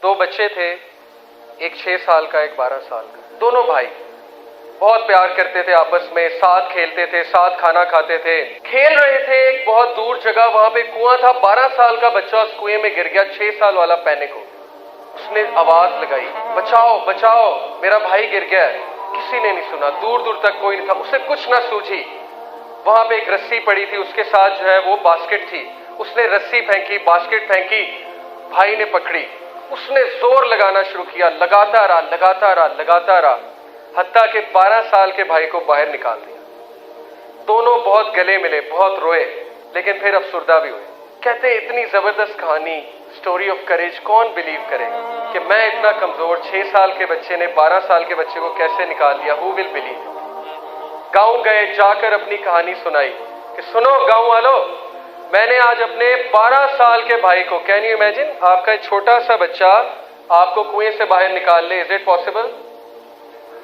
दो बच्चे थे, एक 6 साल का, एक 12 साल का। दोनों भाई बहुत प्यार करते थे आपस में, साथ खेलते थे, साथ खाना खाते थे। खेल रहे थे एक बहुत दूर जगह, वहां पे कुआं था। 12 साल का बच्चा उस कुएं में गिर गया, 6 साल वाला पैनिक हो गया। उसने आवाज लगाई, बचाओ बचाओ, मेरा भाई गिर गया है। किसी ने नहीं सुना, दूर दूर तक कोई नहीं था। उसे कुछ ना सूझी। वहां पे एक रस्सी पड़ी थी, उसके साथ जो है वो बास्केट थी। उसने रस्सी फेंकी, बास्केट फेंकी, भाई ने पकड़ी। उसने जोर लगाना शुरू किया, लगाता रहा लगाता रहा लगाता रहा, हत्ता के 12 साल के भाई को बाहर निकाल दिया। दोनों बहुत गले मिले, बहुत रोए, लेकिन फिर अफसुर्दा भी हुए। कहते हैं इतनी जबरदस्त कहानी, स्टोरी ऑफ करेज, कौन बिलीव करेगा कि मैं इतना कमजोर 6 साल के बच्चे ने 12 साल के बच्चे को कैसे निकाल दिया। Who will believe. गांव गए, जाकर अपनी कहानी सुनाई कि सुनो गांव वालों, मैंने आज अपने 12 साल के भाई को, कैन यू इमेजिन, आपका छोटा सा बच्चा आपको कुएं से बाहर निकाल ले, इज इट पॉसिबल?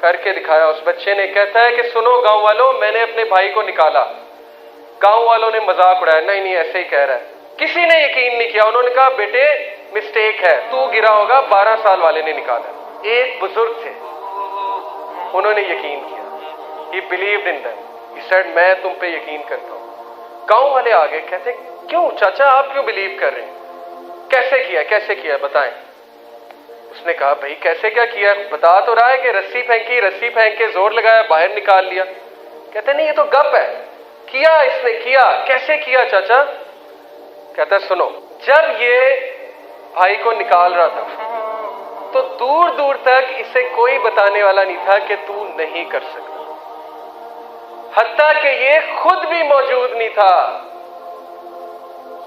करके दिखाया उस बच्चे ने। कहता है कि सुनो गांव वालों, मैंने अपने भाई को निकाला। गांव वालों ने मजाक उड़ाया, नहीं नहीं ऐसे ही कह रहा है। किसी ने यकीन नहीं किया। उन्होंने कहा बेटे मिस्टेक है, तू गिरा होगा, 12 साल वाले ने निकाला। एक बुजुर्ग थे, उन्होंने यकीन किया। He believed in them. He said, मैं तुम पे यकीन करता हूं। गांव वाले आगे कहते, क्यों चाचा आप क्यों बिलीव कर रहे हैं? कैसे किया बताएं। उसने कहा भाई कैसे क्या किया, बता तो रहा है कि रस्सी फेंकी, रस्सी फेंक के जोर लगाया, बाहर निकाल लिया। कहते नहीं ये तो गप है, किया इसने किया। कैसे किया चाचा? कहता सुनो, जब ये भाई को निकाल रहा था तो दूर दूर तक इसे कोई बताने वाला नहीं था कि तू नहीं कर सकता। हत्ता कि ये खुद भी मौजूद नहीं था।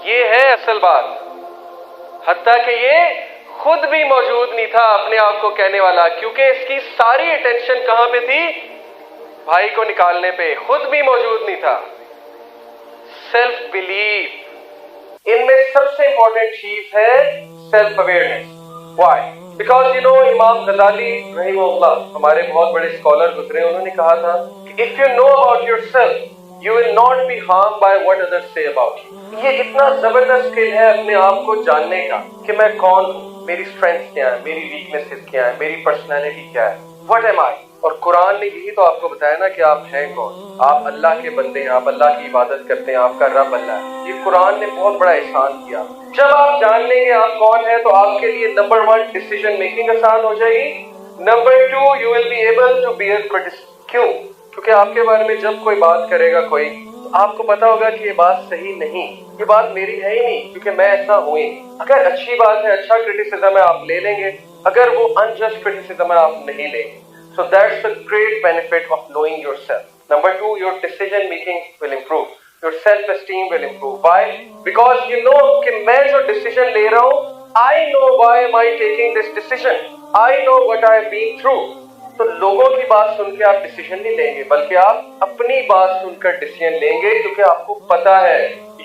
ये है असल बात। हत्ता कि ये खुद भी मौजूद नहीं था अपने आप को कहने वाला, क्योंकि इसकी सारी अटेंशन कहां पे थी? भाई को निकालने पे। खुद भी मौजूद नहीं था। सेल्फ बिलीव, इनमें सबसे इंपॉर्टेंट चीज है self awareness. Why? Because you know इमाम गजाली रहिमहुल्लाह, हमारे बहुत बड़े स्कॉलर गुजरे, उन्होंने कहा था कि if you know about yourself you will not be harm by what others say about you. ये इतना जबरदस्त स्किल है अपने आप को जानने का कि मैं कौन हूं, मेरी स्ट्रेंथ क्या है, मेरी वीकनेसेस क्या है, मेरी पर्सनैलिटी क्या है, व्हाट एम आई। और कुरान ने यही तो आपको बताया ना कि आप हैं कौन। आप अल्लाह के बंदे हैं, आप अल्लाह की इबादत करते हैं, आपका रब अल्लाह है। ये कुरान ने बहुत बड़ा एहसान किया। जब आप जान लेंगे आप कौन है तो आपके लिए नंबर 1 डिसीजन मेकिंग आसान हो जाएगी। Number 2 you will be able to bear criticism. क्यों? क्योंकि आपके बारे में जब कोई बात करेगा कोई, तो आपको पता होगा कि ये बात सही नहीं, ये बात मेरी है ही नहीं, क्योंकि मैं ऐसा हूं ही। अगर अच्छी बात है, अच्छा क्रिटिसिज्म है, आप ले लेंगे। अगर वो अनजस्ट क्रिटिसिज्म है, आप नहीं लेंगे। So that's the great benefit of knowing yourself. Number 2, your decision making will improve. Your self-esteem will improve. Why? Because you know कि मैं जो decision ले रहा हूँ, I know why am I taking this decision. I know what I have been through. तो लोगों की बात सुन के आप decision नहीं लेंगे, बल्कि आप अपनी बात सुनकर decision लेंगे, क्योंकि आपको पता है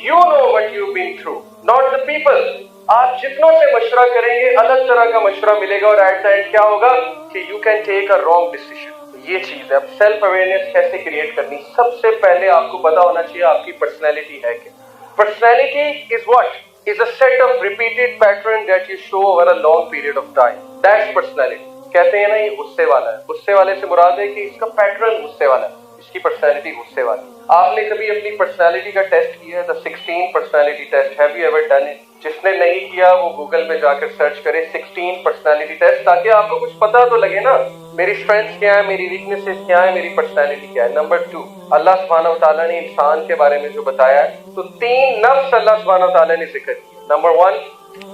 you know what you've been through, not the people. आप जितनों से मशवरा करेंगे अलग तरह का मशवरा मिलेगा, और एट द एंड क्या होगा कि you can take a wrong decision. ये चीज है। अब सेल्फ अवेयरनेस कैसे क्रिएट करनी? सबसे पहले आपको पता होना चाहिए आपकी पर्सनैलिटी है क्या। Personality is what? Is a set of repeated pattern that you show over a long period of time. That's personality. कहते हैं ना ये गुस्से वाला है, गुस्से वाले से मुराद है कि इसका पैटर्न गुस्से वाला है, इसकी पर्सनैलिटी गुस्से वाली। आपने कभी अपनी पर्सनैलिटी का टेस्ट किया है? The 16 personality test, have you ever done it? जिसने नहीं किया वो गूगल पे जाकर सर्च करे 16 पर्सनैलिटी टेस्ट, ताकि आपको कुछ पता तो लगे ना, मेरी स्ट्रेंथ्स क्या है, मेरी वीकनेसेस क्या है, मेरी पर्सनैलिटी क्या है। नंबर 2, अल्लाह सुब्हानहू व तआला ने इंसान के बारे में जो बताया है, तो 3 नफ्स अल्लाह सुब्हानहू व तआला ने जिक्र किया। नंबर 1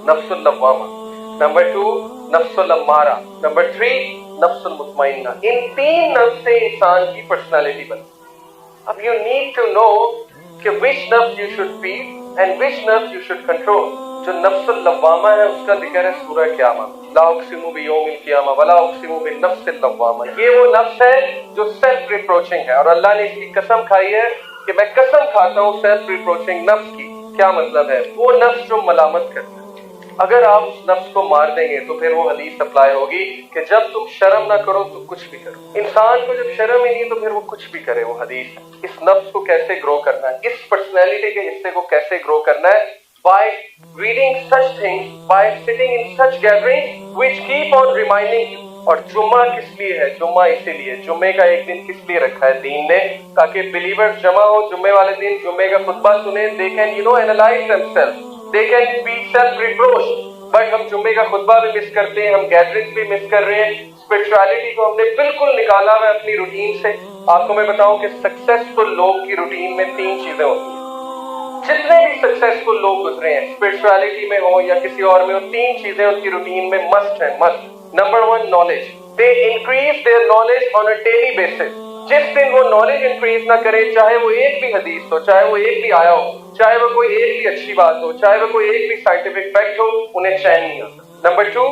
नफ्सुल लव्वामा, नंबर 2 नफ्सुल अम्मारा, नंबर 3 नफ्सुल मुतमइन्ना। इन 3 नफ्स से इंसान की पर्सनैलिटी बनती। अब यू नीड टू नो कि विच नफ्स you should feed and which नफ्स यू शुड कंट्रोल। जो नफ्सुल लव्वामा है उसका जिक्र है सूरह क़यामा, ला उक़सिमु बियौमिल क़ियामा वला उक़सिमु बिन्नफ्सिल लव्वामा। ये वो नफ्स है जो सेल्फ रिप्रोचिंग है, और अल्लाह ने इसकी कसम खाई है कि मैं कसम खाता हूँ सेल्फ रिप्रोचिंग नफ्स की। क्या मतलब है? वो नफ्स जो मलामत करता है। अगर आप उस नफ्स को मार देंगे तो फिर वो हदीस अप्लाई होगी कि जब तुम शर्म ना करो तो कुछ भी करो। इंसान को जब शर्म ही नहीं तो फिर वो कुछ भी करे, वो हदीस है। इस नफ्स को कैसे ग्रो करना है, इस पर्सनैलिटी के हिस्से को कैसे ग्रो करना है, by reading such things, by sitting in such gatherings which keep on reminding you. और जुम्मा किस लिए है? जुम्मा इसीलिए, जुम्मे का एक दिन किस लिए रखा है दीन ने? ताकि बिलीवर्स जमा हो जुम्मे वाले दिन, जुम्मे का खुतबा सुने, they can analyze themselves, they can be self-reproach. But हम जुम्मे का खुतबा भी मिस करते हैं, हम गैदरिंग्स भी मिस कर रहे हैं, स्पिरिचुअलिटी को हमने बिल्कुल निकाला है अपनी रूटीन से। आपको मैं बताऊं कि सक्सेसफुल लोग की रूटीन में 3 चीजें होती हैं। जितने भी सक्सेसफुल लोग गुजरे हैं, स्पिरिचुअलिटी में हो या किसी और में हो, 3 चीजें उनकी रूटीन में मस्ट है, must. Number 1, knowledge. They increase their knowledge on a daily basis. जिस दिन वो नॉलेज इंक्रीज ना करे, चाहे वो एक भी हदीस हो, चाहे वो एक भी आया हो, चाहे वो कोई एक भी अच्छी बात हो, चाहे वो कोई एक भी साइंटिफिक फैक्ट हो, उन्हें चैन नहीं आता। Number 2,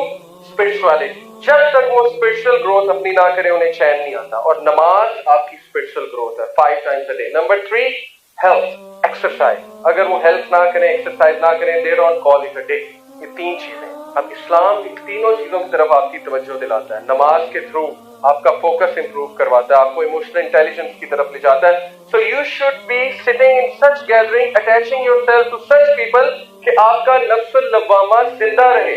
spirituality. जब तक वो स्पिरिचुअल ग्रोथ अपनी ना करे, उन्हें चैन नहीं आता। और नमाज आपकी स्पिरिचुअल ग्रोथ है 5 times a day. Number 3, health, exercise. अगर वो हेल्थ ना करें, एक्सरसाइज ना करें, they don't call it a day. ये 3 चीजें। अब इस्लाम इन तीनों चीजों की तरफ आपकी तवज्जो दिलाता है। नमाज के थ्रू आपका फोकस इंप्रूव करवाता है, आपको इमोशनल इंटेलिजेंस की तरफ ले जाता है। So you should be sitting in such gathering, attaching yourself to such people कि आपका नफ्सुल लव्वामा जिंदा रहे।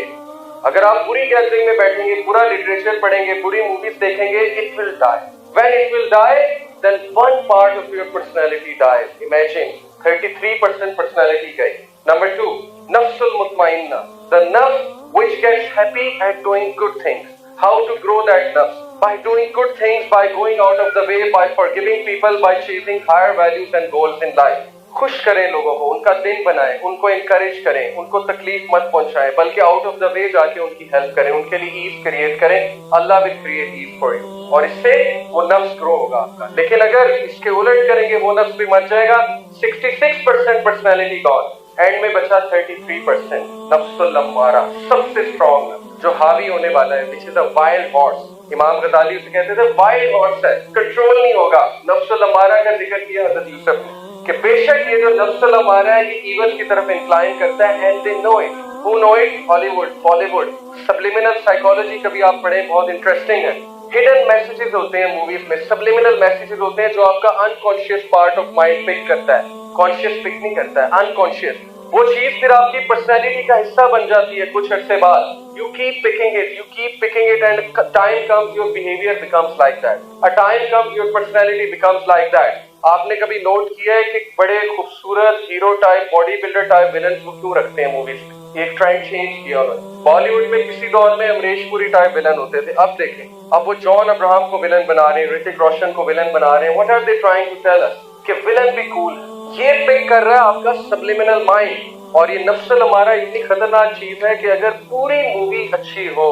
अगर आप बुरी गैदरिंग में बैठेंगे, पूरा लिटरेचर पढ़ेंगे, बुरी मूवीज देखेंगे, it will die. When it will die, then one part of your personality dies. Imagine 33% personality गई। Number 2, nafsul mutmainna, the nafs which gets happy at doing good things. How to grow that nafs? By doing good things, by going out of the way, by forgiving people, by chasing higher values and goals in life. खुश करें लोगों को, उनका दिन बनाएं, उनको encourage करें, उनको तकलीफ मत पहुंचाएं, बल्कि आउट ऑफ द वे जाके उनकी हेल्प करें, उनके लिए ईज क्रिएट करें। Allah will create ease for you, और इससे वो नफ्स ग्रो होगा आपका। लेकिन अगर इसके उलट करेंगे, वो नफ्स भी मर जाएगा। 66% पर्सनैलिटी गॉन, एंड में बचा 33% नफ्सुल लम्मारा, सबसे स्ट्रॉन्ग जो हावी होने वाला है, which is a wild horse. इमाम गजाली उसे कहते थे वाइल्ड हॉर्स है, कंट्रोल नहीं होगा। नफ्सुल लम्मारा का जिक्र किया हज़रत यूसुफ ने कि बेशक ये जो नफ्सुल लम्मारा है, ये ईवल की तरफ इंक्लाइन करता है, and they know it. Who know it? Hollywood, Bollywood. Subliminal psychology कभी आप पढ़ें, बहुत इंटरेस्टिंग है। हिडन मैसेजेस होते हैं मूवीज में, सब्लिमिनल मैसेजेस होते हैं जो आपका unconscious part of mind pick करता है, कॉन्शियस पिक नहीं करता है, अनकॉन्शियस। वो चीज फिर आपकी पर्सनैलिटी का हिस्सा बन जाती है कुछ अर्से बाद। You keep picking it and time comes your behaviour becomes like that, a time comes your personality becomes like that. आपने कभी नोट किया है कि बड़े खूबसूरत hero type, body builder type villain को क्यों रखते हैं मूवीज में? एक ट्रेंड चेंज किया उन्होंने। बॉलीवुड में किसी दौर में अमरीश पुरी टाइप विलन होते थे, अब देखें, अब वो जॉन अब्राहम को विलन बना रहे हैं, ऋतिक रोशन को विलन बना रहे हैं। What are they trying to tell us? कि विलन भी कूल है। ये पिक कर रहा है आपका सब्लिमिनल माइंड। और ये नफ्सल हमारा इतनी खतरनाक चीज है कि अगर पूरी मूवी अच्छी हो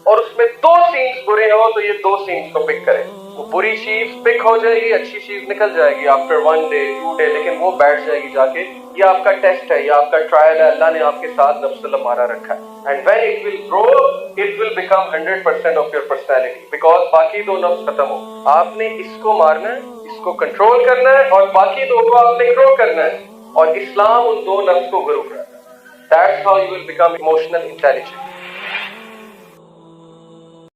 और उसमें 2 सीन्स बुरे हो, तो ये 2 सीन्स को पिक करें। वो बुरी चीज पिक हो जाएगी, अच्छी चीज निकल जाएगी आफ्टर 1 डे 2 डे, लेकिन वो बैठ जाएगी जाके। ये आपका टेस्ट है, ये आपका ट्रायल है, अल्लाह ने आपके साथ नफ्सल हमारा रखा है। And when it will grow, it will become 100% of your personality, because बाकी 2 नफ्स खत्म हो। आपने इसको मारना है, इसको कंट्रोल करना है, और बाकी 2 को आपने ग्रो करना है। और इस्लाम उन 2 नफ्स को ग्रो करता है। That's how you will become emotional intelligent.